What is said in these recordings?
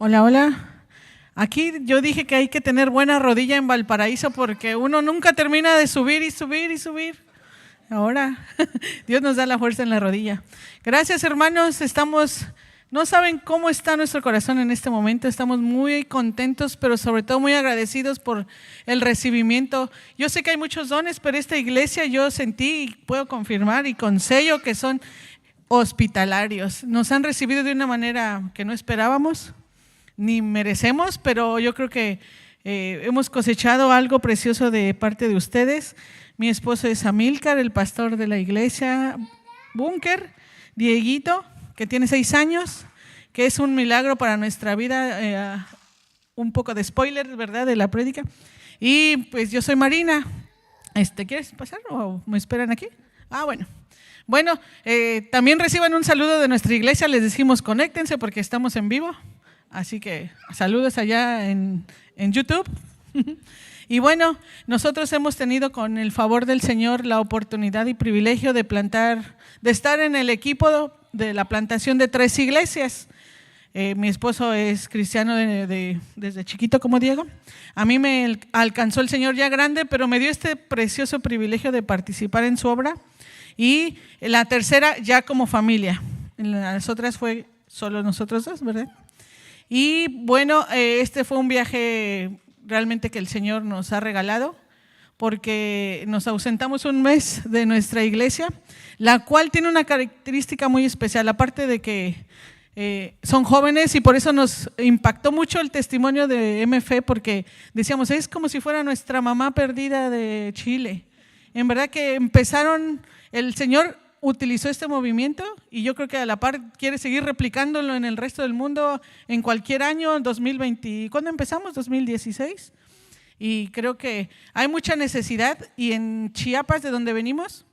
Hola, hola. Aquí yo dije que hay que tener buena rodilla en Valparaíso porque uno nunca termina de subir y subir y subir. Ahora, Dios nos da la fuerza en la rodilla. Gracias, hermanos. No saben cómo está nuestro corazón en este momento. Estamos muy contentos, pero sobre todo muy agradecidos por el recibimiento. Yo sé que hay muchos dones, pero esta iglesia yo sentí y puedo confirmar y con sello que son hospitalarios. Nos han recibido de una manera que no esperábamos ni merecemos, pero yo creo que hemos cosechado algo precioso de parte de ustedes. Mi esposo es Amílcar, el pastor de la iglesia Búnker, Dieguito, que tiene 6 años, que es un milagro para nuestra vida, un poco de spoiler, ¿verdad?, de la prédica. Y pues yo soy Marina. ¿Quieres pasar o me esperan aquí? Bueno, también reciban un saludo de nuestra iglesia. Les decimos conéctense porque estamos en vivo. Así que saludos allá en YouTube. Y bueno, nosotros hemos tenido con el favor del Señor la oportunidad y privilegio de estar en el equipo de la plantación de 3 iglesias. Mi esposo es cristiano desde chiquito como Diego. A mí me alcanzó el Señor ya grande, pero me dio este precioso privilegio de participar en su obra. Y la tercera ya como familia. En las otras fue solo nosotros dos, ¿verdad? Y bueno, este fue un viaje realmente que el Señor nos ha regalado, porque nos ausentamos un mes de nuestra iglesia, la cual tiene una característica muy especial, aparte de que son jóvenes, y por eso nos impactó mucho el testimonio de MF, porque decíamos, es como si fuera nuestra mamá perdida de Chile. En verdad que el Señor utilizó este movimiento y yo creo que a la par quiere seguir replicándolo en el resto del mundo en cualquier año, 2020. ¿Cuándo empezamos? 2016. Y creo que hay mucha necesidad, y en Chiapas, de donde venimos,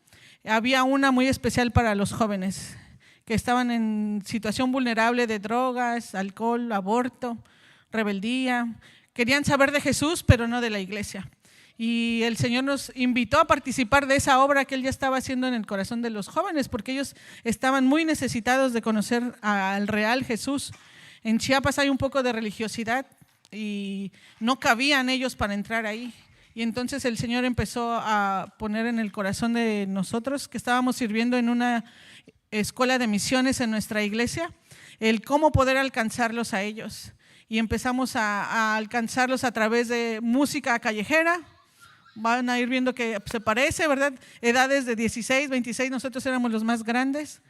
había una muy especial para los jóvenes que estaban en situación vulnerable de drogas, alcohol, aborto, rebeldía. Querían saber de Jesús, pero no de la iglesia. Y el Señor nos invitó a participar de esa obra que Él ya estaba haciendo en el corazón de los jóvenes, porque ellos estaban muy necesitados de conocer al real Jesús. En Chiapas hay un poco de religiosidad y no cabían ellos para entrar ahí. Y entonces el Señor empezó a poner en el corazón de nosotros, que estábamos sirviendo en una escuela de misiones en nuestra iglesia, el cómo poder alcanzarlos a ellos. Y empezamos a alcanzarlos a través de música callejera. Van a ir viendo que se parece, ¿verdad? Edades de 16, 26, nosotros éramos los más grandes.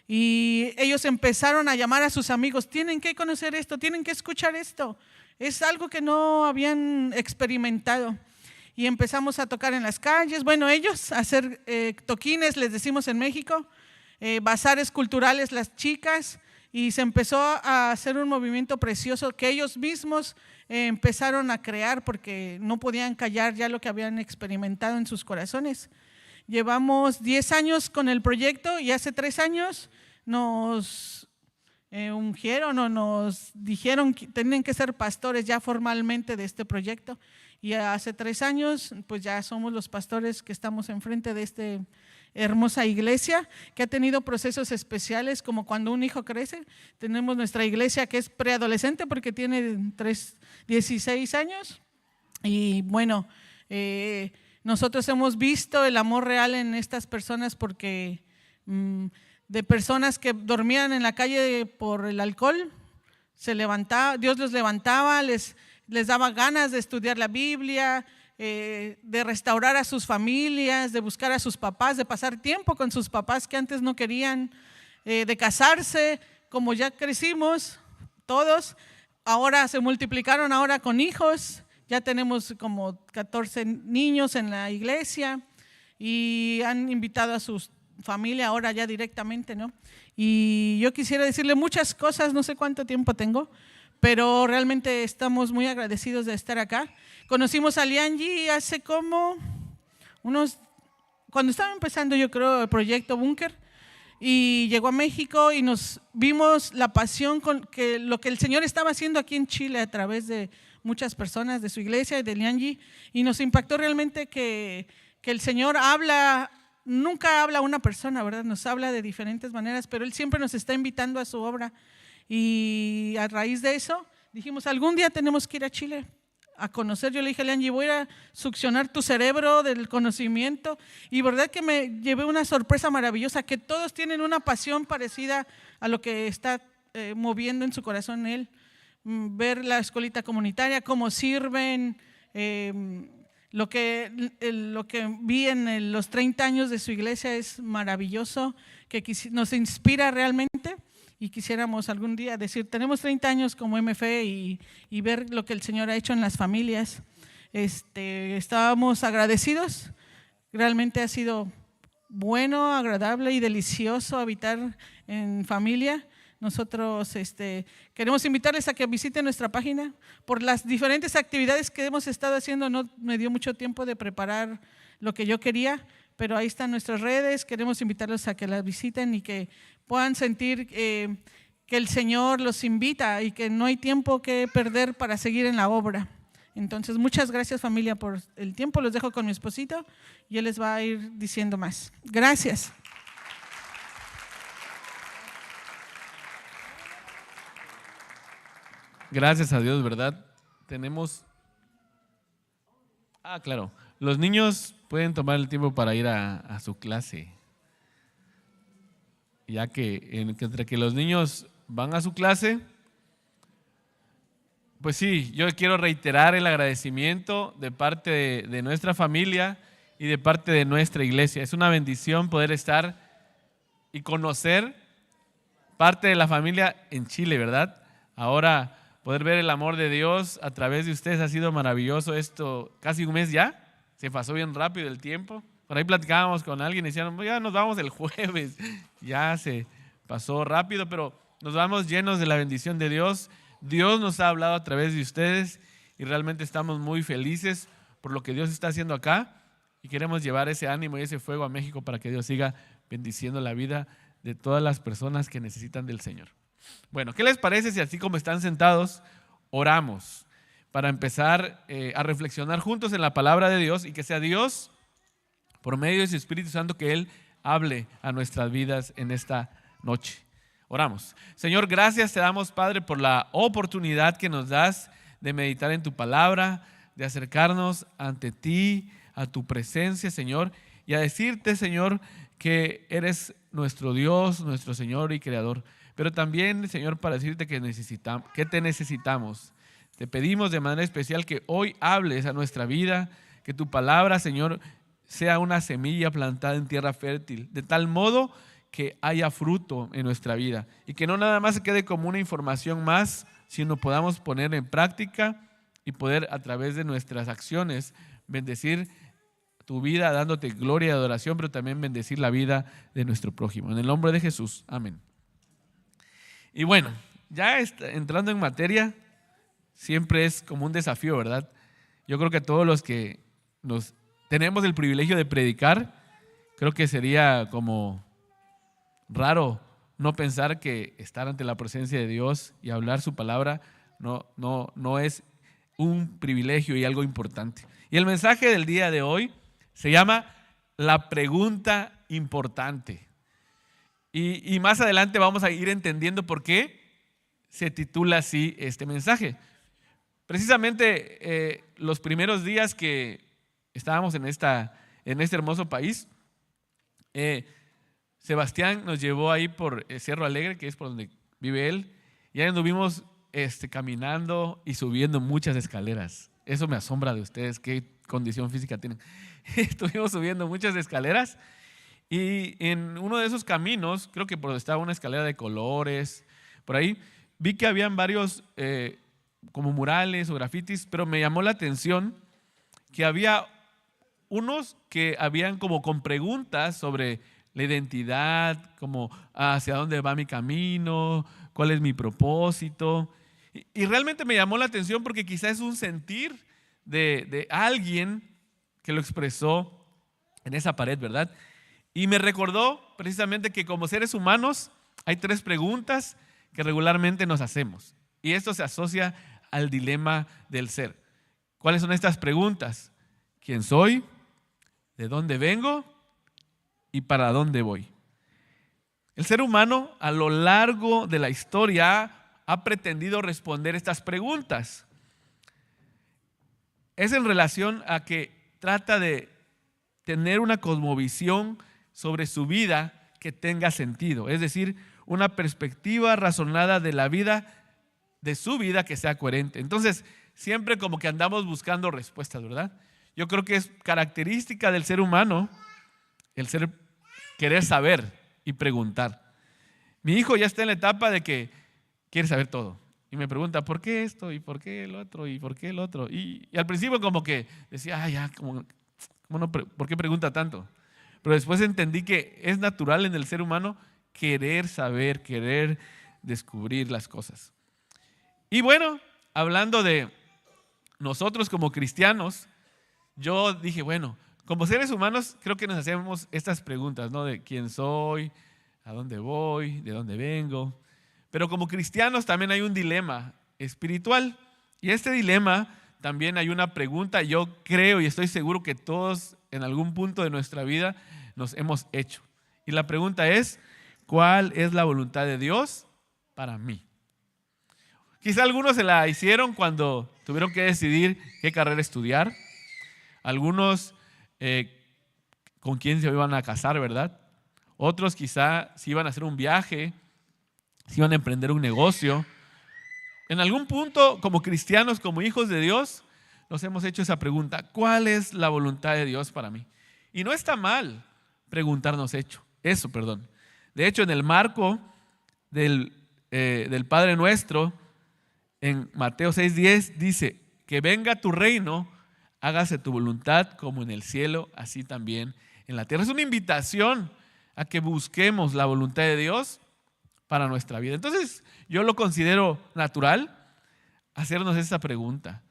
Y ellos empezaron a llamar a sus amigos, tienen que conocer esto, tienen que escuchar esto. Es algo que no habían experimentado. Y empezamos a tocar en las calles. Bueno, ellos a hacer toquines, les decimos en México, bazares culturales las chicas. Y se empezó a hacer un movimiento precioso que ellos mismos empezaron a crear, porque no podían callar ya lo que habían experimentado en sus corazones. Llevamos 10 años con el proyecto y hace 3 años nos ungieron o nos dijeron que tenían que ser pastores ya formalmente de este proyecto. Y hace 3 años pues ya somos los pastores que estamos enfrente de esta hermosa iglesia, que ha tenido procesos especiales, como cuando un hijo crece. Tenemos nuestra iglesia que es preadolescente porque tiene 16 años. Y bueno, nosotros hemos visto el amor real en estas personas, porque de personas que dormían en la calle por el alcohol, Dios los levantaba, les daba ganas de estudiar la Biblia, de restaurar a sus familias, de buscar a sus papás, de pasar tiempo con sus papás que antes no querían, de casarse. Como ya crecimos todos, ahora se multiplicaron ahora con hijos. Ya tenemos como 14 niños en la iglesia y han invitado a su familia ahora ya directamente, ¿no? Y yo quisiera decirle muchas cosas, no sé cuánto tiempo tengo, pero realmente estamos muy agradecidos de estar acá. Conocimos a Lianji hace como cuando estaba empezando, yo creo, el proyecto Búnker, y llegó a México y nos vimos la pasión con lo que el Señor estaba haciendo aquí en Chile a través de muchas personas de su iglesia y de Lianji, y nos impactó realmente que el Señor nunca habla a una persona, ¿verdad? Nos habla de diferentes maneras, pero Él siempre nos está invitando a su obra. Y a raíz de eso dijimos, algún día tenemos que ir a Chile a conocer. Yo le dije a Angie, voy a succionar tu cerebro del conocimiento. Y verdad que me llevé una sorpresa maravillosa, que todos tienen una pasión parecida a lo que está moviendo en su corazón él. Ver la escuelita comunitaria, cómo sirven, lo que vi en los 30 años de su iglesia es maravilloso, que nos inspira realmente. Y quisiéramos algún día decir, tenemos 30 años como MF y ver lo que el Señor ha hecho en las familias. Estábamos agradecidos, realmente ha sido bueno, agradable y delicioso habitar en familia. Nosotros queremos invitarles a que visiten nuestra página. Por las diferentes actividades que hemos estado haciendo, no me dio mucho tiempo de preparar lo que yo quería, pero ahí están nuestras redes. Queremos invitarlos a que las visiten y que puedan sentir que el Señor los invita y que no hay tiempo que perder para seguir en la obra. Entonces, muchas gracias, familia, por el tiempo. Los dejo con mi esposito y él les va a ir diciendo más. Gracias. Gracias a Dios, ¿verdad? Tenemos… claro. Los niños pueden tomar el tiempo para ir a su clase. Ya que entre que los niños van a su clase, pues sí, yo quiero reiterar el agradecimiento de parte de nuestra familia y de parte de nuestra iglesia. Es una bendición poder estar y conocer parte de la familia en Chile, ¿verdad? Ahora poder ver el amor de Dios a través de ustedes ha sido maravilloso. Esto casi un mes ya, se pasó bien rápido el tiempo. Por ahí platicábamos con alguien y decían, ya nos vamos el jueves. Ya se pasó rápido, pero nos vamos llenos de la bendición de Dios. Dios nos ha hablado a través de ustedes y realmente estamos muy felices por lo que Dios está haciendo acá y queremos llevar ese ánimo y ese fuego a México para que Dios siga bendiciendo la vida de todas las personas que necesitan del Señor. Bueno, ¿qué les parece si así como están sentados, oramos para empezar a reflexionar juntos en la palabra de Dios y que sea Dios, por medio de su Espíritu Santo, que Él hable a nuestras vidas en esta noche? Oramos. Señor, gracias te damos, Padre, por la oportunidad que nos das de meditar en tu palabra, de acercarnos ante ti, a tu presencia, Señor, y a decirte, Señor, que eres nuestro Dios, nuestro Señor y Creador. Pero también, Señor, para decirte que te necesitamos. Te pedimos de manera especial que hoy hables a nuestra vida, que tu palabra, Señor, sea una semilla plantada en tierra fértil, de tal modo que haya fruto en nuestra vida y que no nada más se quede como una información más, sino podamos poner en práctica y poder a través de nuestras acciones bendecir tu vida dándote gloria y adoración, pero también bendecir la vida de nuestro prójimo. En el nombre de Jesús, amén. Y bueno, ya entrando en materia, siempre es como un desafío, ¿verdad? Yo creo que todos los que tenemos el privilegio de predicar, creo que sería como raro no pensar que estar ante la presencia de Dios y hablar su palabra no es un privilegio y algo importante. Y el mensaje del día de hoy se llama La pregunta importante. Y más adelante vamos a ir entendiendo por qué se titula así este mensaje. Precisamente los primeros días que estábamos en este hermoso país, Sebastián nos llevó ahí por Cerro Alegre, que es por donde vive él, y ahí anduvimos caminando y subiendo muchas escaleras. Eso me asombra de ustedes, qué condición física tienen. Estuvimos subiendo muchas escaleras y en uno de esos caminos, creo que por donde estaba una escalera de colores, por ahí, vi que habían varios como murales o grafitis, pero me llamó la atención que había unos que habían como con preguntas sobre la identidad, como hacia dónde va mi camino, cuál es mi propósito. Y realmente me llamó la atención porque quizás es un sentir de alguien que lo expresó en esa pared, ¿verdad? Y me recordó precisamente que como seres humanos hay 3 preguntas que regularmente nos hacemos. Y esto se asocia al dilema del ser. ¿Cuáles son estas preguntas? ¿Quién soy? ¿De dónde vengo? ¿Y para dónde voy? El ser humano a lo largo de la historia ha pretendido responder estas preguntas. Es en relación a que trata de tener una cosmovisión sobre su vida que tenga sentido, es decir, una perspectiva razonada de la vida, de su vida, que sea coherente. Entonces, siempre como que andamos buscando respuestas, ¿verdad? Yo creo que es característica del ser humano el querer saber y preguntar. Mi hijo ya está en la etapa de que quiere saber todo. Y me pregunta, ¿por qué esto? ¿Y por qué el otro? ¿Y por qué el otro? Y al principio como que decía, ¿por qué pregunta tanto? Pero después entendí que es natural en el ser humano querer saber, querer descubrir las cosas. Y bueno, hablando de nosotros como cristianos, yo dije, bueno, como seres humanos creo que nos hacemos estas preguntas, ¿no? De quién soy, a dónde voy, de dónde vengo. Pero como cristianos también hay un dilema espiritual. Y este dilema también hay una pregunta, yo creo y estoy seguro que todos en algún punto de nuestra vida nos hemos hecho. Y la pregunta es, ¿cuál es la voluntad de Dios para mí? Quizá algunos se la hicieron cuando tuvieron que decidir qué carrera estudiar. Algunos con quién se iban a casar, ¿verdad? Otros quizá si iban a hacer un viaje, si iban a emprender un negocio. En algún punto, como cristianos, como hijos de Dios, nos hemos hecho esa pregunta, ¿cuál es la voluntad de Dios para mí? Y no está mal preguntarnos eso. De hecho, en el marco del Padre Nuestro, en Mateo 6:10 dice, que venga tu reino, hágase tu voluntad como en el cielo, así también en la tierra. Es una invitación a que busquemos la voluntad de Dios para nuestra vida. Entonces, yo lo considero natural hacernos esa pregunta.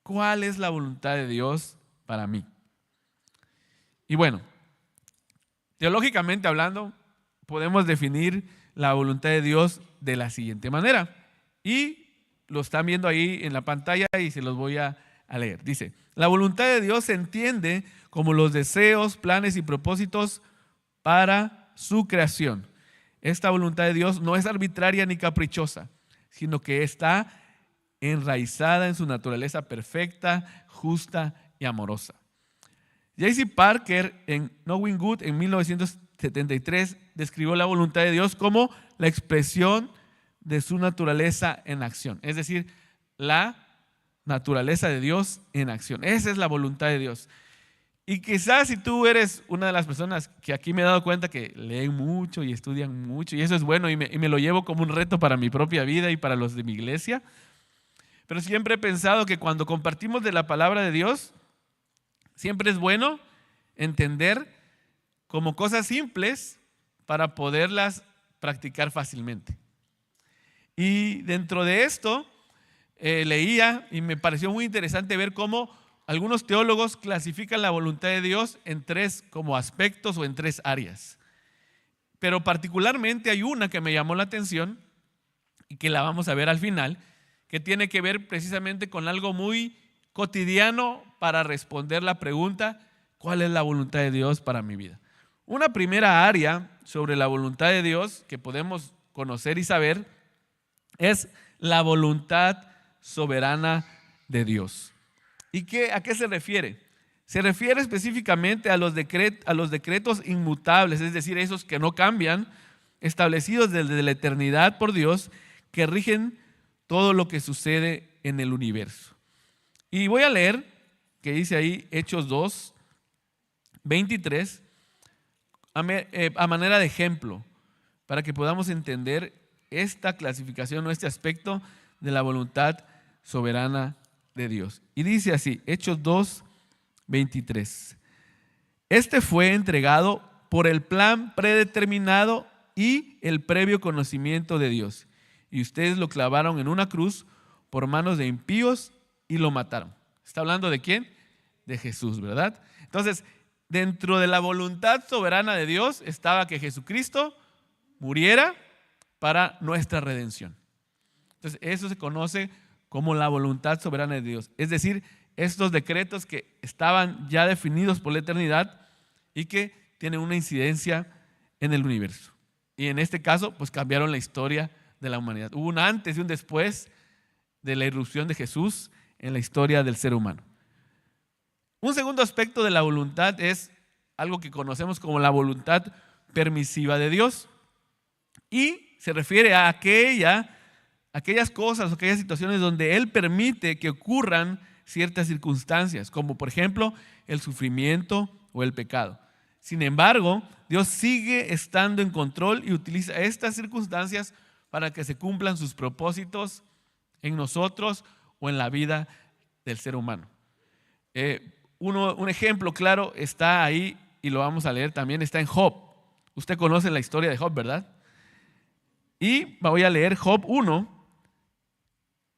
¿Cuál es la voluntad de Dios para mí? Y bueno, teológicamente hablando, podemos definir la voluntad de Dios de la siguiente manera. Y lo están viendo ahí en la pantalla y se los voy a leer. Dice, la voluntad de Dios se entiende como los deseos, planes y propósitos para su creación. Esta voluntad de Dios no es arbitraria ni caprichosa, sino que está enraizada en su naturaleza perfecta, justa y amorosa. J.C. Parker en Knowing Good en 1973 describió la voluntad de Dios como la expresión de su naturaleza en acción. Es decir, la naturaleza de Dios en acción. Esa es la voluntad de Dios. Y quizás si tú eres una de las personas que aquí me he dado cuenta que leen mucho y estudian mucho, y eso es bueno y me lo llevo como un reto para mi propia vida y para los de mi iglesia, pero siempre he pensado que cuando compartimos de la palabra de Dios, siempre es bueno entender como cosas simples para poderlas practicar fácilmente. Y dentro de esto leía y me pareció muy interesante ver cómo algunos teólogos clasifican la voluntad de Dios en tres como aspectos o en tres áreas. Pero particularmente hay una que me llamó la atención y que la vamos a ver al final, que tiene que ver precisamente con algo muy cotidiano para responder la pregunta, ¿cuál es la voluntad de Dios para mi vida? Una primera área sobre la voluntad de Dios que podemos conocer y saber es la voluntad soberana de Dios. ¿Y a qué se refiere? Se refiere específicamente a los decretos inmutables, es decir, esos que no cambian, establecidos desde la eternidad por Dios, que rigen todo lo que sucede en el universo. Y voy a leer, que dice ahí Hechos 2, 23, a manera de ejemplo, para que podamos entender esta clasificación o este aspecto de la voluntad soberana de Dios. Y dice así, Hechos 2, 23. Este fue entregado por el plan predeterminado y el previo conocimiento de Dios. Y ustedes lo clavaron en una cruz por manos de impíos y lo mataron. ¿Está hablando de quién? De Jesús, ¿verdad? Entonces, dentro de la voluntad soberana de Dios estaba que Jesucristo muriera para nuestra redención. Entonces, eso se conoce como la voluntad soberana de Dios. Es decir, estos decretos que estaban ya definidos por la eternidad y que tienen una incidencia en el universo. Y en este caso, pues cambiaron la historia de la humanidad. Hubo un antes y un después de la irrupción de Jesús en la historia del ser humano. Un segundo aspecto de la voluntad es algo que conocemos como la voluntad permisiva de Dios, y se refiere a aquellas cosas o aquellas situaciones donde Él permite que ocurran ciertas circunstancias, como por ejemplo el sufrimiento o el pecado. Sin embargo, Dios sigue estando en control y utiliza estas circunstancias para que se cumplan sus propósitos en nosotros o en la vida del ser humano. Un ejemplo claro está ahí, y lo vamos a leer también, está en Job. Usted conoce la historia de Job, ¿verdad? Y voy a leer Job 1,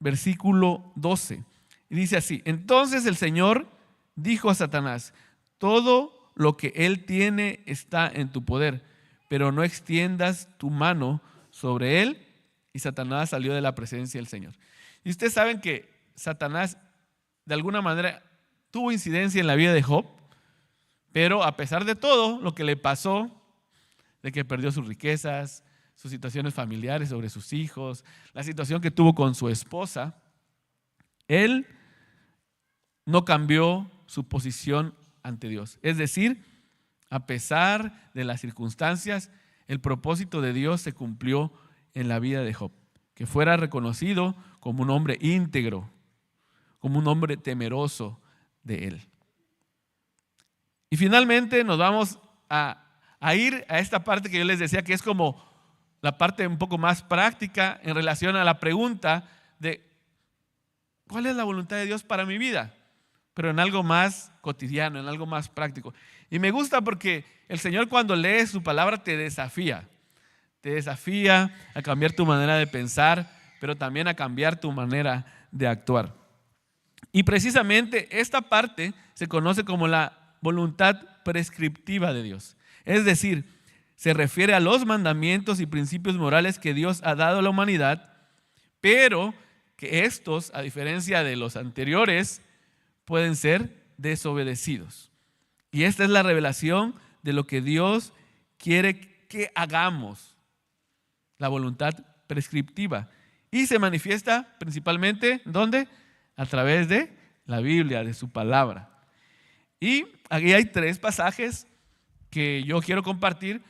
versículo 12. Y dice así: entonces el Señor dijo a Satanás: todo lo que Él tiene está en tu poder, pero no extiendas tu mano sobre Él. Y Satanás salió de la presencia del Señor. Y ustedes saben que Satanás de alguna manera tuvo incidencia en la vida de Job, pero a pesar de todo lo que le pasó, de que perdió sus riquezas, sus situaciones familiares sobre sus hijos, la situación que tuvo con su esposa, él no cambió su posición ante Dios. Es decir, a pesar de las circunstancias, el propósito de Dios se cumplió en la vida de Job, que fuera reconocido como un hombre íntegro, como un hombre temeroso de Él. Y finalmente nos vamos a ir a esta parte que yo les decía, que es como la parte un poco más práctica en relación a la pregunta de ¿cuál es la voluntad de Dios para mi vida? Pero en algo más cotidiano, en algo más práctico. Y me gusta porque el Señor, cuando lees su palabra, te desafía a cambiar tu manera de pensar, pero también a cambiar tu manera de actuar. Y precisamente esta parte se conoce como la voluntad prescriptiva de Dios. Es decir, se refiere a los mandamientos y principios morales que Dios ha dado a la humanidad, pero que estos, a diferencia de los anteriores, pueden ser desobedecidos. Y esta es la revelación de lo que Dios quiere que hagamos, la voluntad prescriptiva. Y se manifiesta principalmente, ¿dónde? A través de la Biblia, de su palabra. Y aquí hay 3 pasajes que yo quiero compartir,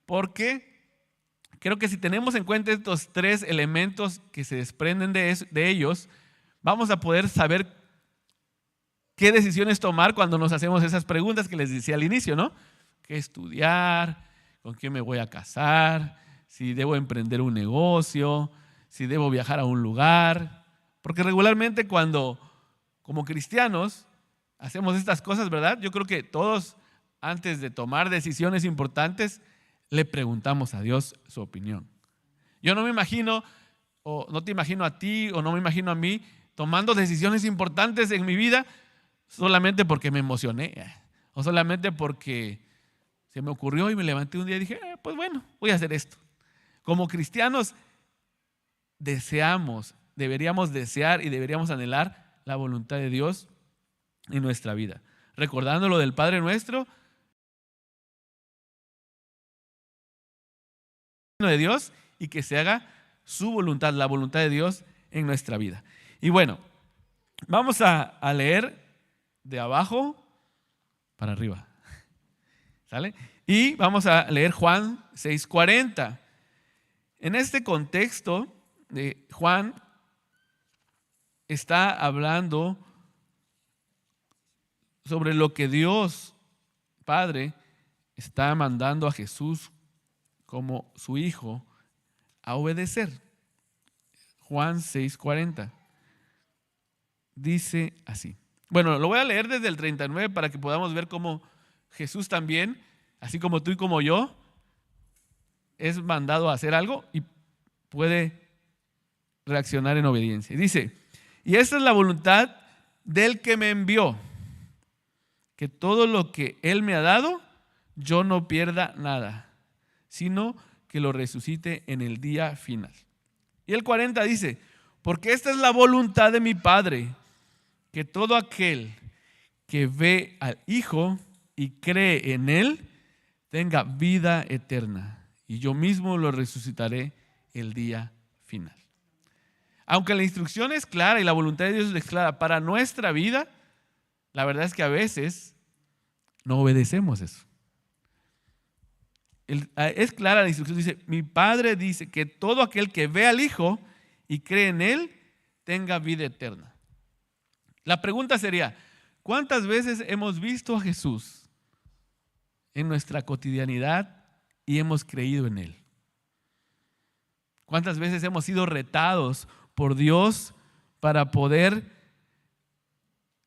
porque creo que si tenemos en cuenta estos 3 elementos que se desprenden de ellos, vamos a poder saber qué decisiones tomar cuando nos hacemos esas preguntas que les decía al inicio, ¿no? ¿Qué estudiar? ¿Con quién me voy a casar? Si debo emprender un negocio, si debo viajar a un lugar. Porque regularmente cuando, como cristianos, hacemos estas cosas, ¿verdad? Yo creo que todos, antes de tomar decisiones importantes, le preguntamos a Dios su opinión. Yo no me imagino, o no te imagino a ti, o no me imagino a mí, tomando decisiones importantes en mi vida solamente porque me emocioné, o solamente porque se me ocurrió y me levanté un día y dije, pues bueno, voy a hacer esto. Como cristianos deberíamos desear y deberíamos anhelar la voluntad de Dios en nuestra vida, recordando lo del Padre Nuestro de Dios, y que se haga su voluntad, la voluntad de Dios en nuestra vida. Y bueno, vamos a leer de abajo para arriba, ¿sale? Y vamos a leer Juan 6:40. En este contexto, Juan está hablando sobre lo que Dios Padre está mandando a Jesús como su hijo a obedecer. Juan 6:40 dice así. Bueno, lo voy a leer desde el 39 para que podamos ver cómo Jesús también, así como tú y como yo, es mandado a hacer algo y puede reaccionar en obediencia. Dice: y esta es la voluntad del que me envió, que todo lo que Él me ha dado, yo no pierda nada, sino que lo resucite en el día final. Y el 40 dice: porque esta es la voluntad de mi Padre, que todo aquel que ve al Hijo y cree en Él, tenga vida eterna, y yo mismo lo resucitaré el día final. final. Aunque la instrucción es clara y la voluntad de Dios es clara para nuestra vida, la verdad es que a veces no obedecemos eso. Es clara la instrucción, dice, mi Padre dice que todo aquel que ve al Hijo y cree en Él, tenga vida eterna. La pregunta sería, ¿cuántas veces hemos visto a Jesús en nuestra cotidianidad y hemos creído en Él? ¿Cuántas veces hemos sido retados por Dios para poder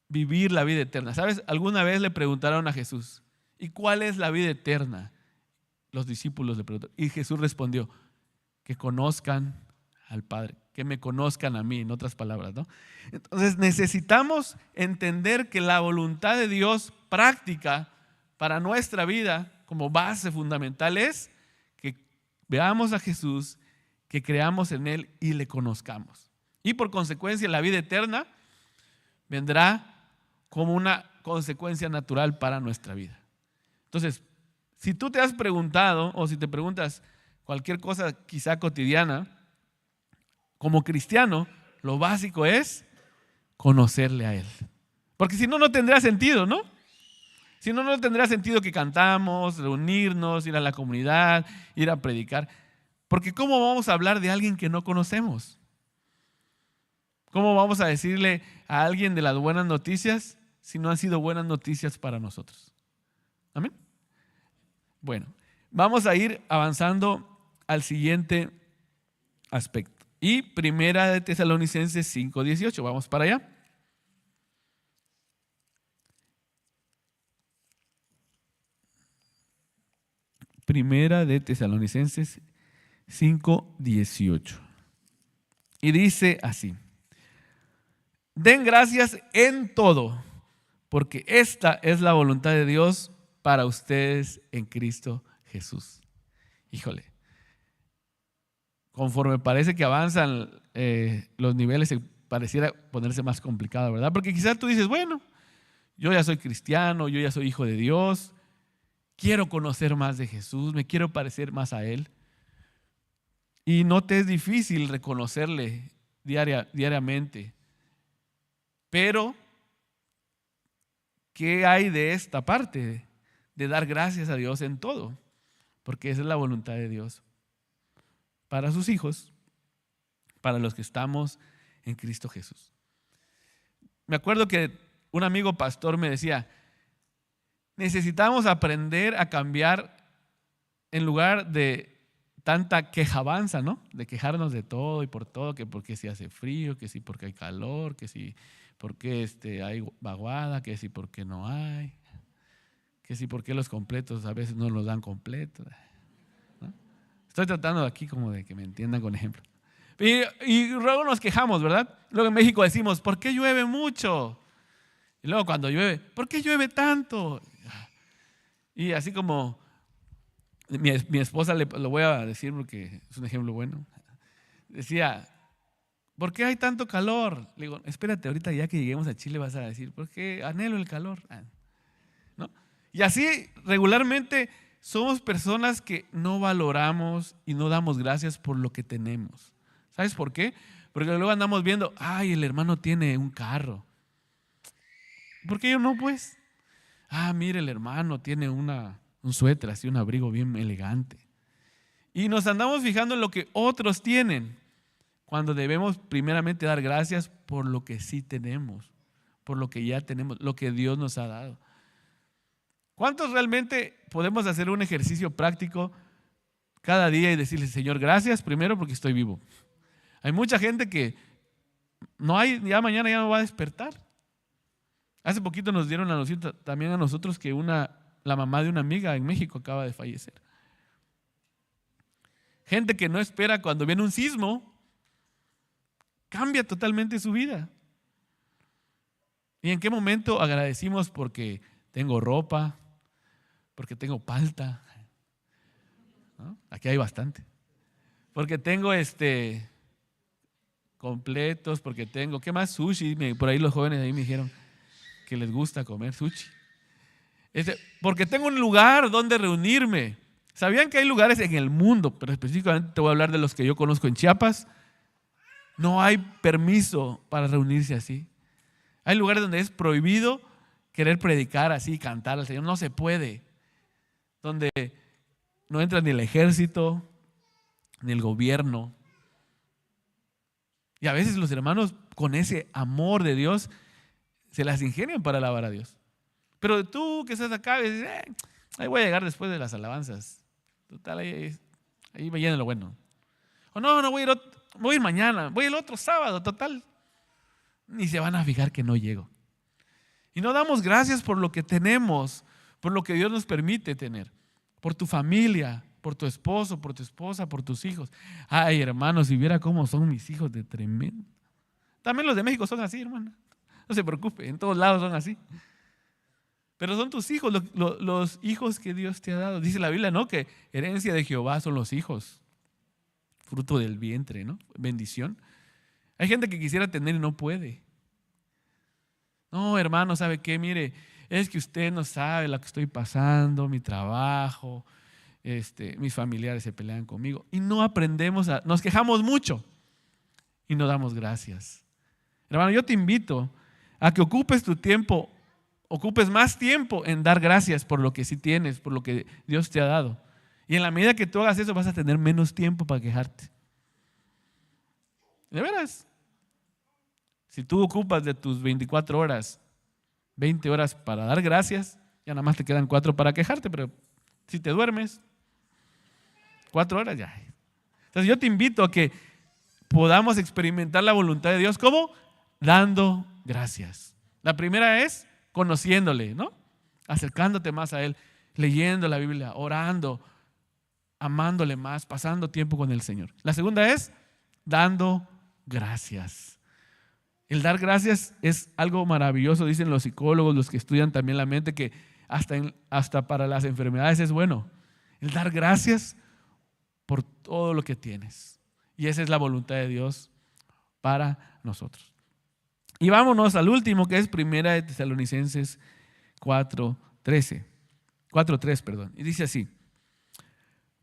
vivir la vida eterna? ¿Sabes? Alguna vez le preguntaron a Jesús, ¿y cuál es la vida eterna? Los discípulos le preguntaron, y Jesús respondió, que conozcan al Padre, que me conozcan a mí, en otras palabras, ¿no? Entonces necesitamos entender que la voluntad de Dios práctica para nuestra vida como base fundamental es que veamos a Jesús, que creamos en Él y le conozcamos. Y por consecuencia la vida eterna vendrá como una consecuencia natural para nuestra vida. Entonces, si tú te has preguntado o si te preguntas cualquier cosa quizá cotidiana, como cristiano, lo básico es conocerle a Él. Porque si no, no tendrá sentido, ¿no? Si no, no tendrá sentido que cantamos, reunirnos, ir a la comunidad, ir a predicar. Porque ¿cómo vamos a hablar de alguien que no conocemos? ¿Cómo vamos a decirle a alguien de las buenas noticias si no han sido buenas noticias para nosotros? ¿Amén? Bueno, vamos a ir avanzando al siguiente aspecto. Y Primera de Tesalonicenses 5:18, vamos para allá. Primera de Tesalonicenses 5:18. Y dice así: den gracias en todo, porque esta es la voluntad de Dios para ustedes en Cristo Jesús. Híjole, conforme parece que avanzan los niveles, se pareciera ponerse más complicado, ¿verdad? Porque quizás tú dices, bueno, yo ya soy cristiano, yo ya soy hijo de Dios, quiero conocer más de Jesús, me quiero parecer más a Él. Y no te es difícil reconocerle diariamente. Pero, ¿qué hay de esta parte? De dar gracias a Dios en todo. Porque esa es la voluntad de Dios para sus hijos, para los que estamos en Cristo Jesús. Me acuerdo que un amigo pastor me decía, necesitamos aprender a cambiar en lugar de tanta quejabanza, ¿no? De quejarnos de todo y por todo, que porque si hace frío, que si porque hay calor, que si porque hay vaguada, que si porque no hay, que si porque los completos a veces no los dan completos, ¿no? Estoy tratando aquí como de que me entiendan con ejemplo. Y luego nos quejamos, ¿verdad? Luego en México decimos, ¿por qué llueve mucho? Y luego cuando llueve, ¿por qué llueve tanto? Y así como mi esposa, lo voy a decir porque es un ejemplo bueno, decía, ¿por qué hay tanto calor? Le digo, espérate, ahorita ya que lleguemos a Chile vas a decir, ¿por qué anhelo el calor? ¿No? Y así regularmente somos personas que no valoramos y no damos gracias por lo que tenemos. ¿Sabes por qué? Porque luego andamos viendo, ay, el hermano tiene un carro. ¿Por qué yo no, pues? Ah, mire, el hermano tiene un suéter, así un abrigo bien elegante. Y nos andamos fijando en lo que otros tienen, cuando debemos primeramente dar gracias por lo que sí tenemos, por lo que ya tenemos, lo que Dios nos ha dado. ¿Cuántos realmente podemos hacer un ejercicio práctico cada día y decirle, Señor, gracias primero porque estoy vivo? Hay mucha gente que ya mañana ya no va a despertar. Hace poquito nos dieron la noticia también a nosotros que la mamá de una amiga en México acaba de fallecer. Gente que no espera cuando viene un sismo, cambia totalmente su vida. ¿Y en qué momento agradecimos porque tengo ropa, porque tengo palta? ¿No? Aquí hay bastante. Porque tengo completos, porque tengo, ¿qué más? Sushi. Por ahí los jóvenes ahí me dijeron que les gusta comer sushi. Porque tengo un lugar donde reunirme. ¿Sabían que hay lugares en el mundo, pero específicamente te voy a hablar de los que yo conozco en Chiapas, No hay permiso para reunirse así. Hay lugares donde es prohibido querer predicar así, cantar al Señor. No se puede. Donde no entra ni el ejército, ni el gobierno. Y a veces los hermanos con ese amor de Dios se las ingenian para alabar a Dios. Pero tú que estás acá, dices, ahí voy a llegar después de las alabanzas. Total, ahí me llena lo bueno. O no voy a ir mañana, voy el otro sábado, total. Ni se van a fijar que no llego. Y no damos gracias por lo que tenemos, por lo que Dios nos permite tener, por tu familia, por tu esposo, por tu esposa, por tus hijos. Ay, hermanos, si viera cómo son mis hijos de tremendo. También los de México son así, hermano. No se preocupe, en todos lados son así. Pero son tus hijos, los hijos que Dios te ha dado. Dice la Biblia, ¿no? Que herencia de Jehová son los hijos. Fruto del vientre, ¿no? Bendición. Hay gente que quisiera tener y no puede. No, hermano, ¿sabe qué? Mire, es que usted no sabe lo que estoy pasando, mi trabajo, mis familiares se pelean conmigo. Y no aprendemos, nos quejamos mucho y no damos gracias. Hermano, yo te invito a que ocupes tu tiempo, ocupes más tiempo en dar gracias por lo que sí tienes, por lo que Dios te ha dado. Y en la medida que tú hagas eso vas a tener menos tiempo para quejarte. De veras. Si tú ocupas de tus 24 horas, 20 horas para dar gracias, ya nada más te quedan 4 para quejarte, pero si te duermes, 4 horas ya. Entonces yo te invito a que podamos experimentar la voluntad de Dios. ¿Cómo? Dando gracias. La primera es conociéndole, ¿no? Acercándote más a Él, leyendo la Biblia, orando, amándole más, pasando tiempo con el Señor. La segunda es dando gracias. El dar gracias es algo maravilloso, dicen los psicólogos, los que estudian también la mente, que hasta para las enfermedades es bueno. El dar gracias por todo lo que tienes. Y esa es la voluntad de Dios para nosotros. Y vámonos al último, que es 1 Tesalonicenses 4:3. Y dice así: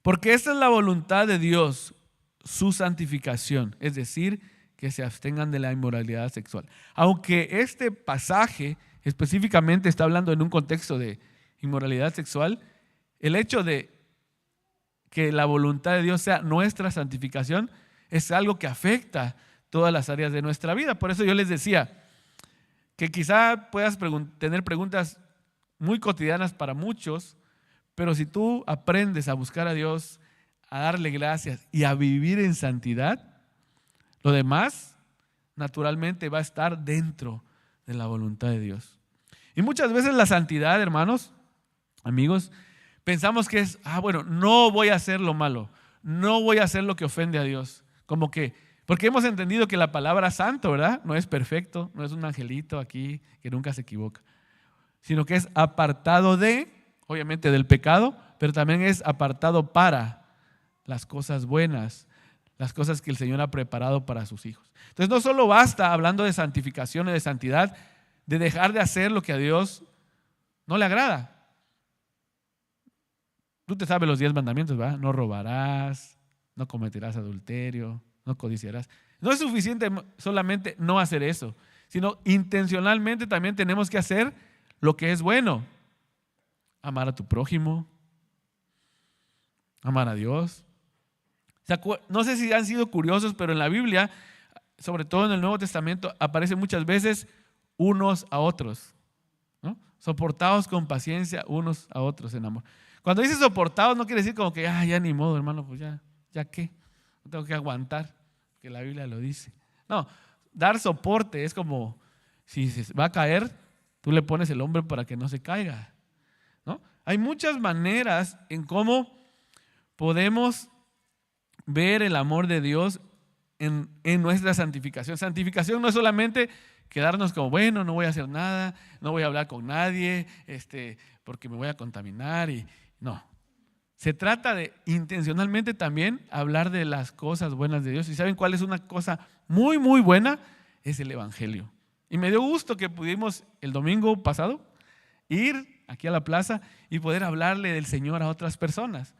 porque esta es la voluntad de Dios, su santificación, es decir, que se abstengan de la inmoralidad sexual. Aunque este pasaje específicamente está hablando en un contexto de inmoralidad sexual, el hecho de que la voluntad de Dios sea nuestra santificación es algo que afecta todas las áreas de nuestra vida. Por eso yo les decía que quizá puedas tener preguntas muy cotidianas para muchos, pero si tú aprendes a buscar a Dios, a darle gracias y a vivir en santidad, lo demás naturalmente va a estar dentro de la voluntad de Dios. Y muchas veces la santidad, hermanos, amigos, pensamos que es, bueno, no voy a hacer lo malo, no voy a hacer lo que ofende a Dios. Como que, porque hemos entendido que la palabra santo, ¿verdad? No es perfecto, no es un angelito aquí que nunca se equivoca, sino que es apartado de, obviamente del pecado, pero también es apartado para las cosas buenas, las cosas que el Señor ha preparado para sus hijos. Entonces no solo basta, hablando de santificación y de santidad, de dejar de hacer lo que a Dios no le agrada. Tú te sabes los 10 mandamientos, ¿verdad? No robarás, no cometerás adulterio, no codiciarás. No es suficiente solamente no hacer eso, sino intencionalmente también tenemos que hacer lo que es bueno. Amar a tu prójimo, amar a Dios. No sé si han sido curiosos, pero en la Biblia, sobre todo en el Nuevo Testamento, aparecen muchas veces unos a otros, ¿no? Soportados con paciencia unos a otros en amor. Cuando dice soportados no quiere decir como que ya ni modo, hermano, pues ya qué, no tengo que aguantar, que la Biblia lo dice. No, dar soporte es como si se va a caer, tú le pones el hombro para que no se caiga, ¿no? Hay muchas maneras en cómo podemos ver el amor de Dios en nuestra santificación. Santificación no es solamente quedarnos como, bueno, no voy a hacer nada, no voy a hablar con nadie, porque me voy a contaminar. No. Se trata de intencionalmente también hablar de las cosas buenas de Dios. ¿Y saben cuál es una cosa muy, muy buena? Es el Evangelio. Y me dio gusto que pudimos el domingo pasado ir aquí a la plaza y poder hablarle del Señor a otras personas.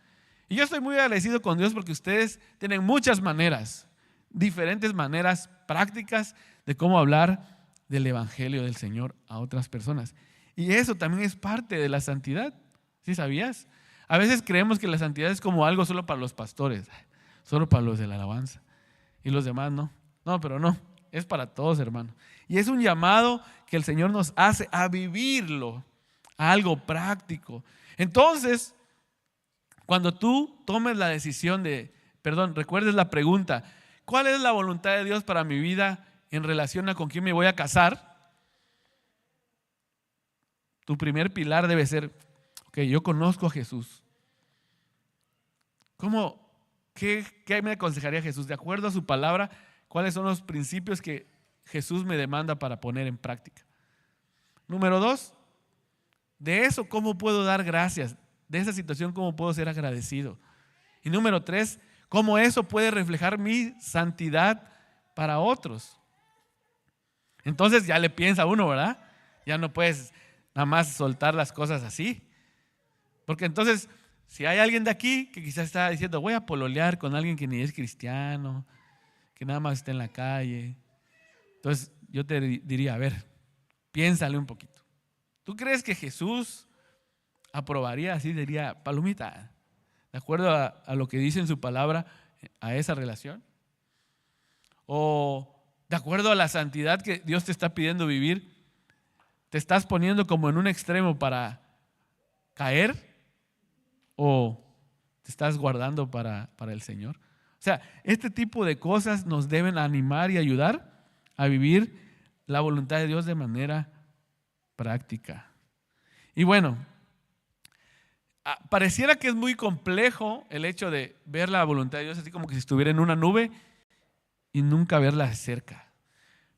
Y yo estoy muy agradecido con Dios porque ustedes tienen muchas maneras diferentes maneras prácticas de cómo hablar del evangelio del Señor a otras personas. Y eso también es parte de la santidad. ¿Sí sabías? A veces creemos que la santidad es como algo solo para los pastores, solo para los de la alabanza. Y los demás no. No, pero no. Es para todos, hermano. Y es un llamado que el Señor nos hace a vivirlo, a algo práctico. Entonces, cuando tú tomes la decisión recuerdes la pregunta, ¿cuál es la voluntad de Dios para mi vida en relación a con quién me voy a casar? Tu primer pilar debe ser, ok, yo conozco a Jesús. ¿Qué me aconsejaría Jesús? De acuerdo a su palabra, ¿cuáles son los principios que Jesús me demanda para poner en práctica? Número 2, de eso, ¿cómo puedo dar gracias? De esa situación, ¿cómo puedo ser agradecido? Y número 3, ¿cómo eso puede reflejar mi santidad para otros? Entonces ya le piensa uno, ¿verdad? Ya no puedes nada más soltar las cosas así. Porque entonces, si hay alguien de aquí que quizás está diciendo, voy a pololear con alguien que ni es cristiano, que nada más está en la calle. Entonces yo te diría, a ver, piénsale un poquito. ¿Tú crees que Jesús aprobaría así, diría, palomita, de acuerdo a lo que dice en su palabra, a esa relación? ¿O de acuerdo a la santidad que Dios te está pidiendo vivir, te estás poniendo como en un extremo para caer o te estás guardando para el Señor? O sea, este tipo de cosas nos deben animar y ayudar a vivir la voluntad de Dios de manera práctica. Y bueno, pareciera que es muy complejo el hecho de ver la voluntad de Dios así como que si estuviera en una nube y nunca verla de cerca.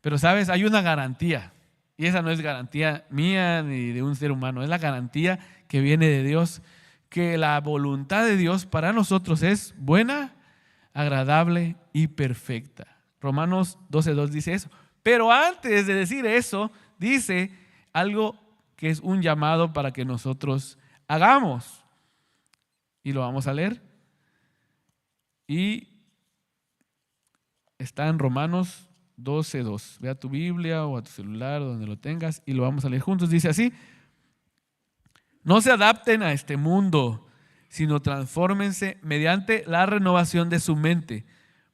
Pero sabes, hay una garantía, y esa no es garantía mía ni de un ser humano, es la garantía que viene de Dios, que la voluntad de Dios para nosotros es buena, agradable y perfecta. Romanos 12:2 dice eso. Pero antes de decir eso, dice algo que es un llamado para que nosotros hagamos. Y lo vamos a leer. Y está en Romanos 12:2. Ve a tu Biblia o a tu celular, donde lo tengas, y lo vamos a leer juntos. Dice así: no se adapten a este mundo, sino transfórmense mediante la renovación de su mente,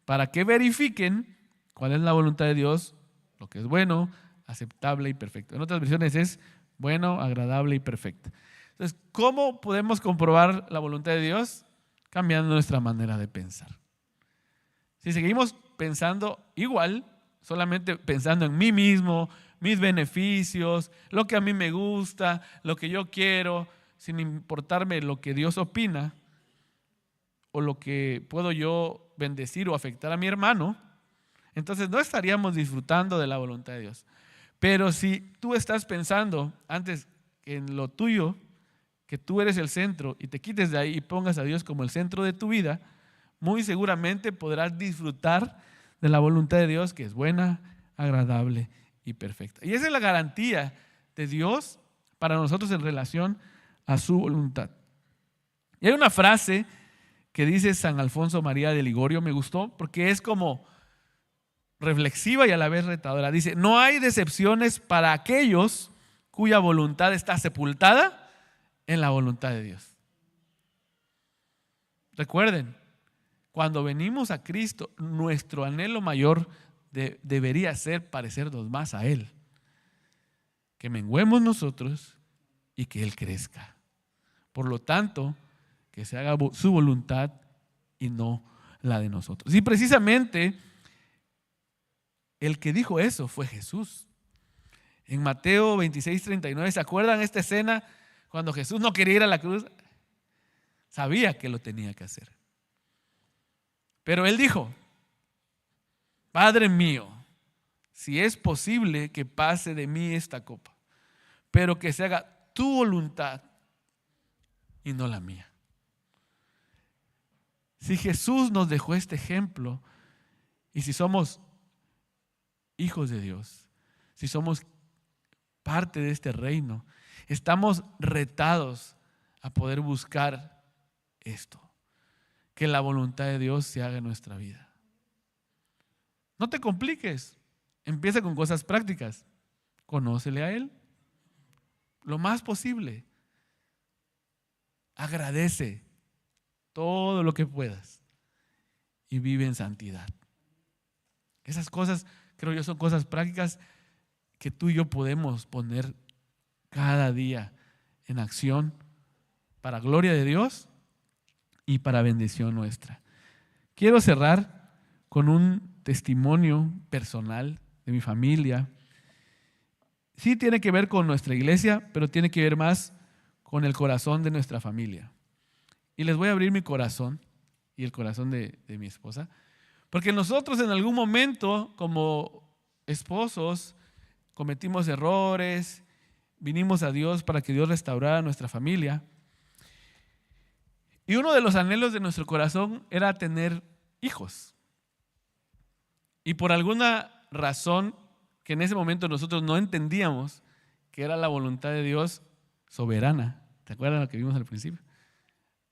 para que verifiquen cuál es la voluntad de Dios, lo que es bueno, aceptable y perfecto. En otras versiones es bueno, agradable y perfecto. Entonces, ¿cómo podemos comprobar la voluntad de Dios? Cambiando nuestra manera de pensar. Si seguimos pensando igual, solamente pensando en mí mismo, mis beneficios, lo que a mí me gusta, lo que yo quiero, sin importarme lo que Dios opina o lo que puedo yo bendecir o afectar a mi hermano, entonces no estaríamos disfrutando de la voluntad de Dios. Pero si tú estás pensando antes en lo tuyo, que tú eres el centro, y te quites de ahí y pongas a Dios como el centro de tu vida, muy seguramente podrás disfrutar de la voluntad de Dios, que es buena, agradable y perfecta. Y esa es la garantía de Dios para nosotros en relación a su voluntad. Y hay una frase que dice San Alfonso María de Ligorio, me gustó, porque es como reflexiva y a la vez retadora. Dice: no hay decepciones para aquellos cuya voluntad está sepultada en la voluntad de Dios. Recuerden, cuando venimos a Cristo, nuestro anhelo mayor debería ser parecernos más a Él. Que menguemos nosotros y que Él crezca. Por lo tanto, que se haga su voluntad y no la de nosotros. Y precisamente el que dijo eso fue Jesús. En Mateo 26:39, ¿se acuerdan esta escena? Cuando Jesús no quería ir a la cruz, sabía que lo tenía que hacer. Pero Él dijo: Padre mío, si es posible que pase de mí esta copa, pero que se haga tu voluntad y no la mía. Si Jesús nos dejó este ejemplo, y si somos hijos de Dios, si somos parte de este reino, estamos retados a poder buscar esto, que la voluntad de Dios se haga en nuestra vida. No te compliques. Empieza con cosas prácticas. Conócele a Él lo más posible. Agradece todo lo que puedas y vive en santidad. Esas cosas, creo yo, son cosas prácticas que tú y yo podemos poner cada día en acción para gloria de Dios y para bendición nuestra. Quiero cerrar con un testimonio personal de mi familia. Sí tiene que ver con nuestra iglesia, pero tiene que ver más con el corazón de nuestra familia. Y les voy a abrir mi corazón y el corazón de mi esposa, porque nosotros en algún momento como esposos cometimos errores, vinimos a Dios para que Dios restaurara nuestra familia. Y uno de los anhelos de nuestro corazón era tener hijos. Y por alguna razón que en ese momento nosotros no entendíamos, que era la voluntad de Dios soberana. ¿Te acuerdan lo que vimos al principio?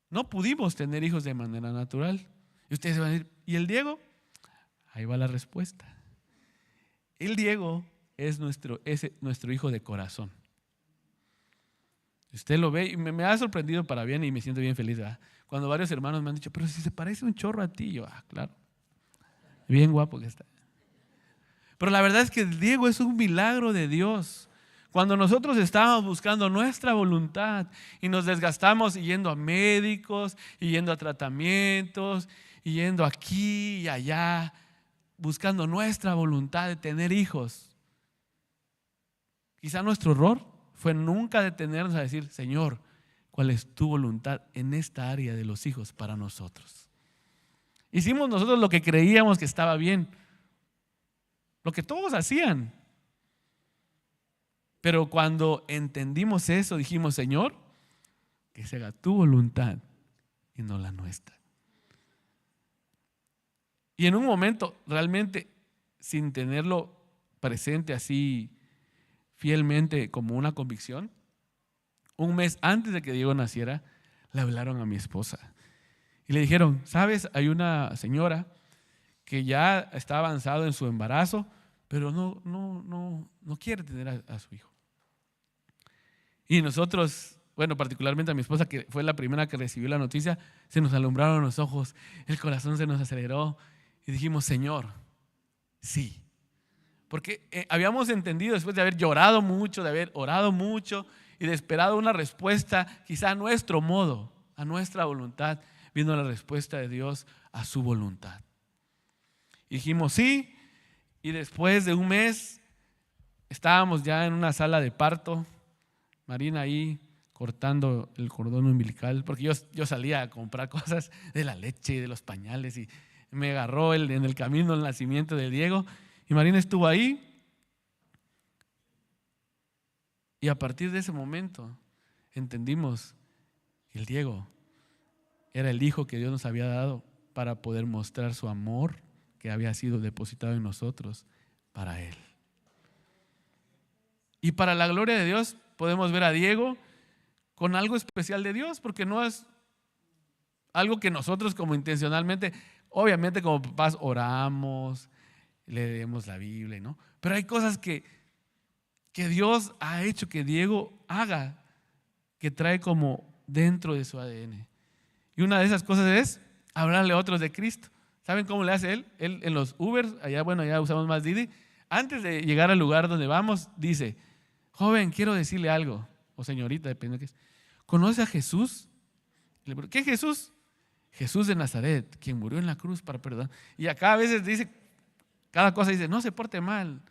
No pudimos tener hijos de manera natural. Y ustedes van a decir, ¿y el Diego? Ahí va la respuesta. El Diego es nuestro hijo de corazón. Usted lo ve y me ha sorprendido para bien y me siento bien feliz, ¿verdad? Cuando varios hermanos me han dicho, pero si se parece un chorro a ti, yo, claro, bien guapo que está. Pero la verdad es que el Diego es un milagro de Dios. Cuando nosotros estábamos buscando nuestra voluntad y nos desgastamos yendo a médicos, y yendo a tratamientos, y yendo aquí y allá, buscando nuestra voluntad de tener hijos, quizá nuestro error fue nunca detenernos a decir, Señor, ¿cuál es tu voluntad en esta área de los hijos para nosotros? Hicimos nosotros lo que creíamos que estaba bien, lo que todos hacían. Pero cuando entendimos eso, dijimos, Señor, que se haga tu voluntad y no la nuestra. Y en un momento, realmente, sin tenerlo presente así fielmente como una convicción, un mes antes de que Diego naciera, le hablaron a mi esposa y le dijeron, ¿sabes? Hay una señora que ya está avanzado en su embarazo, pero no quiere tener a su hijo. Y nosotros, bueno, particularmente a mi esposa, que fue la primera que recibió la noticia, se nos alumbraron los ojos, el corazón se nos aceleró y dijimos, Señor, sí. Porque habíamos entendido después de haber llorado mucho, de haber orado mucho y de esperado una respuesta, quizá a nuestro modo, a nuestra voluntad, viendo la respuesta de Dios a su voluntad. Y dijimos sí, y después de un mes estábamos ya en una sala de parto, Marina ahí cortando el cordón umbilical, porque yo salía a comprar cosas de la leche y de los pañales y me agarró en el camino el nacimiento de Diego y Marina estuvo ahí. Y a partir de ese momento entendimos que el Diego era el hijo que Dios nos había dado para poder mostrar su amor que había sido depositado en nosotros para Él. Y para la gloria de Dios podemos ver a Diego con algo especial de Dios, porque no es algo que nosotros como intencionalmente, obviamente como papás oramos, leemos la Biblia, ¿no? Pero hay cosas que Dios ha hecho que Diego haga, que trae como dentro de su ADN. Y una de esas cosas es hablarle a otros de Cristo. ¿Saben cómo le hace él? Él en los Ubers, allá usamos más Didi, antes de llegar al lugar donde vamos, dice, joven, quiero decirle algo, o señorita, depende de qué es. ¿Conoce a Jesús? ¿Qué Jesús? Jesús de Nazaret, quien murió en la cruz para perdonar. Y acá a veces dice, cada cosa dice, no se porte mal,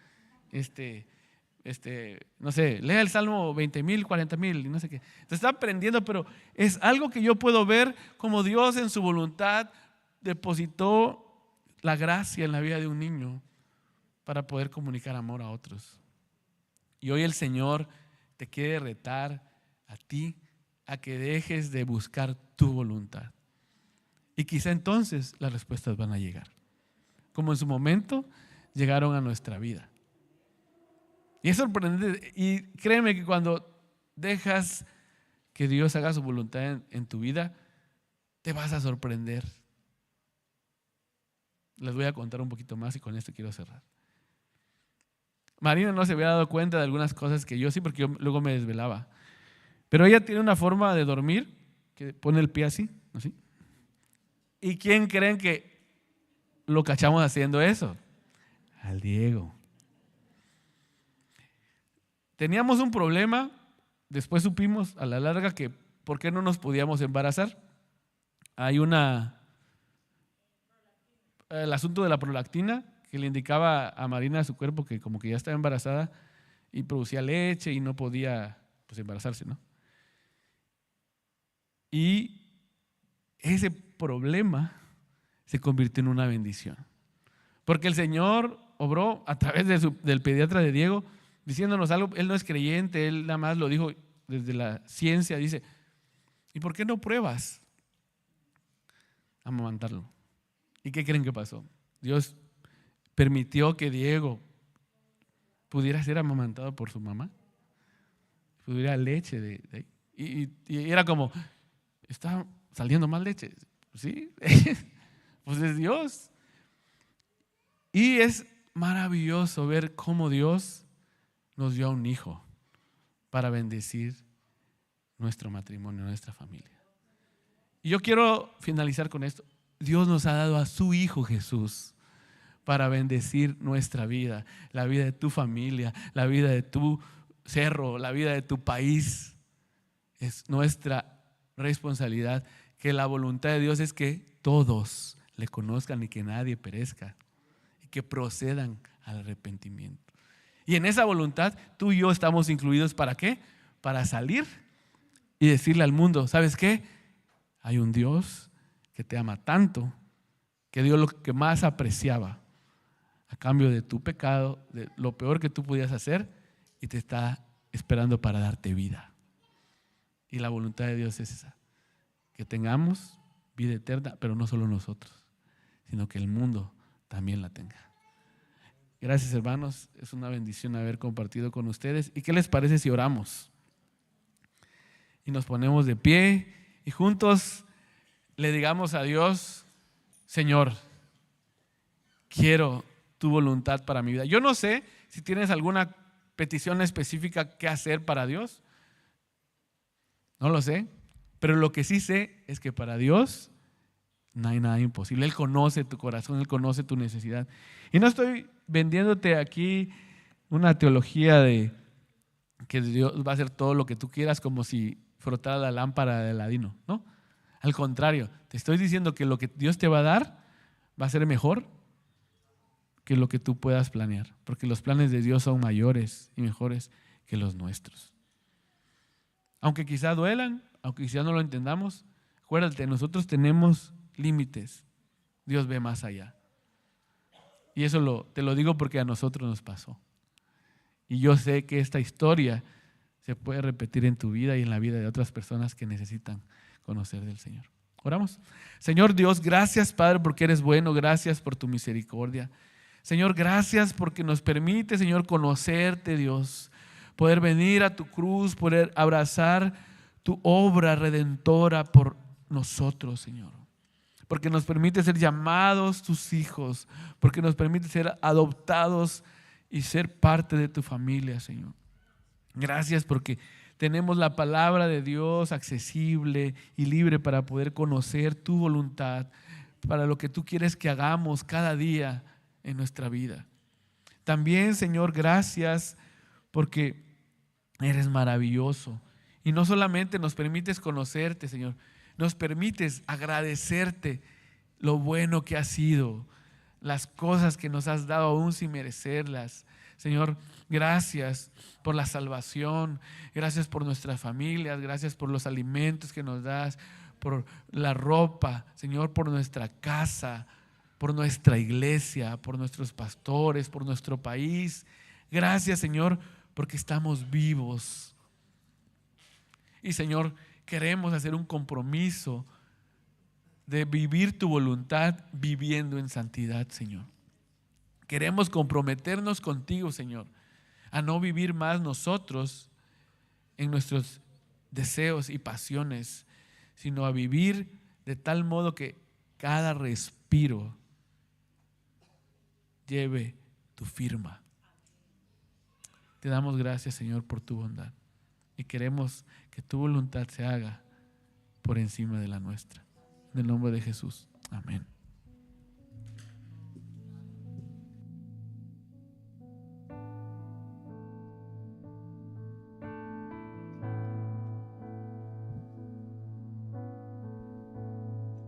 no sé, lea el Salmo 20,000, 40,000 y no sé qué. Entonces está aprendiendo, pero es algo que yo puedo ver como Dios en su voluntad depositó la gracia en la vida de un niño para poder comunicar amor a otros. Y hoy el Señor te quiere retar a ti a que dejes de buscar tu voluntad. Y quizá entonces las respuestas van a llegar, como en su momento llegaron a nuestra vida. Y es sorprendente, y créeme que cuando dejas que Dios haga su voluntad en tu vida, te vas a sorprender. Les voy a contar un poquito más y con esto quiero cerrar. Marina no se había dado cuenta de algunas cosas que yo sí, porque yo luego me desvelaba. Pero ella tiene una forma de dormir que pone el pie así. ¿Y quién creen que lo cachamos haciendo eso? Al Diego. Teníamos un problema, después supimos a la larga que ¿por qué no nos podíamos embarazar? Hay el asunto de la prolactina que le indicaba a Marina a su cuerpo que como que ya estaba embarazada y producía leche y no podía pues embarazarse, ¿no? Y ese problema se convirtió en una bendición. Porque el Señor obró a través del pediatra de Diego, diciéndonos algo. Él no es creyente, él nada más lo dijo desde la ciencia. Dice, ¿y por qué no pruebas amamantarlo? ¿Y qué creen que pasó? Dios permitió que Diego pudiera ser amamantado por su mamá, pudiera leche de ahí. Y era como, está saliendo más leche. ¿Sí? Pues es Dios. Y es maravilloso ver cómo Dios nos dio a un hijo para bendecir nuestro matrimonio, nuestra familia. Y yo quiero finalizar con esto. Dios nos ha dado a su Hijo Jesús para bendecir nuestra vida, la vida de tu familia, la vida de tu cerro, la vida de tu país. Es nuestra responsabilidad, que la voluntad de Dios es que todos le conozcan y que nadie perezca y que procedan al arrepentimiento. Y en esa voluntad tú y yo estamos incluidos. ¿Para qué? Para salir y decirle al mundo, ¿sabes qué? Hay un Dios que te ama tanto, que dio lo que más apreciaba a cambio de tu pecado, de lo peor que tú podías hacer, y te está esperando para darte vida. Y la voluntad de Dios es esa, que tengamos vida eterna, pero no solo nosotros, sino que el mundo también la tenga. Gracias, hermanos, es una bendición haber compartido con ustedes. ¿Y qué les parece si oramos? Y nos ponemos de pie y juntos le digamos a Dios, Señor, quiero tu voluntad para mi vida. Yo no sé si tienes alguna petición específica que hacer para Dios. No lo sé, pero lo que sí sé es que para Dios no hay nada imposible. Él conoce tu corazón, Él conoce tu necesidad. Y no estoy vendiéndote aquí una teología de que Dios va a hacer todo lo que tú quieras como si frotara la lámpara de Aladino, ¿no? Al contrario, te estoy diciendo que lo que Dios te va a dar va a ser mejor que lo que tú puedas planear, porque los planes de Dios son mayores y mejores que los nuestros. Aunque quizá duelan, aunque quizá no lo entendamos, acuérdate, nosotros tenemos límites. Dios ve más allá. Y eso te lo digo porque a nosotros nos pasó. Y yo sé que esta historia se puede repetir en tu vida y en la vida de otras personas que necesitan conocer del Señor. Oramos. Señor Dios, gracias, Padre, porque eres bueno. Gracias por tu misericordia. Señor, gracias porque nos permite, Señor, conocerte, Dios. Poder venir a tu cruz, poder abrazar tu obra redentora por nosotros, Señor. Porque nos permite ser llamados tus hijos, porque nos permite ser adoptados y ser parte de tu familia, Señor. Gracias porque tenemos la palabra de Dios accesible y libre para poder conocer tu voluntad, para lo que tú quieres que hagamos cada día en nuestra vida. También, Señor, gracias porque eres maravilloso. Y no solamente nos permites conocerte, Señor, nos permites agradecerte lo bueno que has sido, las cosas que nos has dado aún sin merecerlas. Señor, gracias por la salvación, gracias por nuestras familias, gracias por los alimentos que nos das, por la ropa, Señor, por nuestra casa, por nuestra iglesia, por nuestros pastores, por nuestro país. Gracias, Señor, porque estamos vivos. Y, Señor, queremos hacer un compromiso de vivir tu voluntad viviendo en santidad, Señor. Queremos comprometernos contigo, Señor, a no vivir más nosotros en nuestros deseos y pasiones, sino a vivir de tal modo que cada respiro lleve tu firma. Te damos gracias, Señor, por tu bondad. Y queremos que tu voluntad se haga por encima de la nuestra. En el nombre de Jesús. Amén.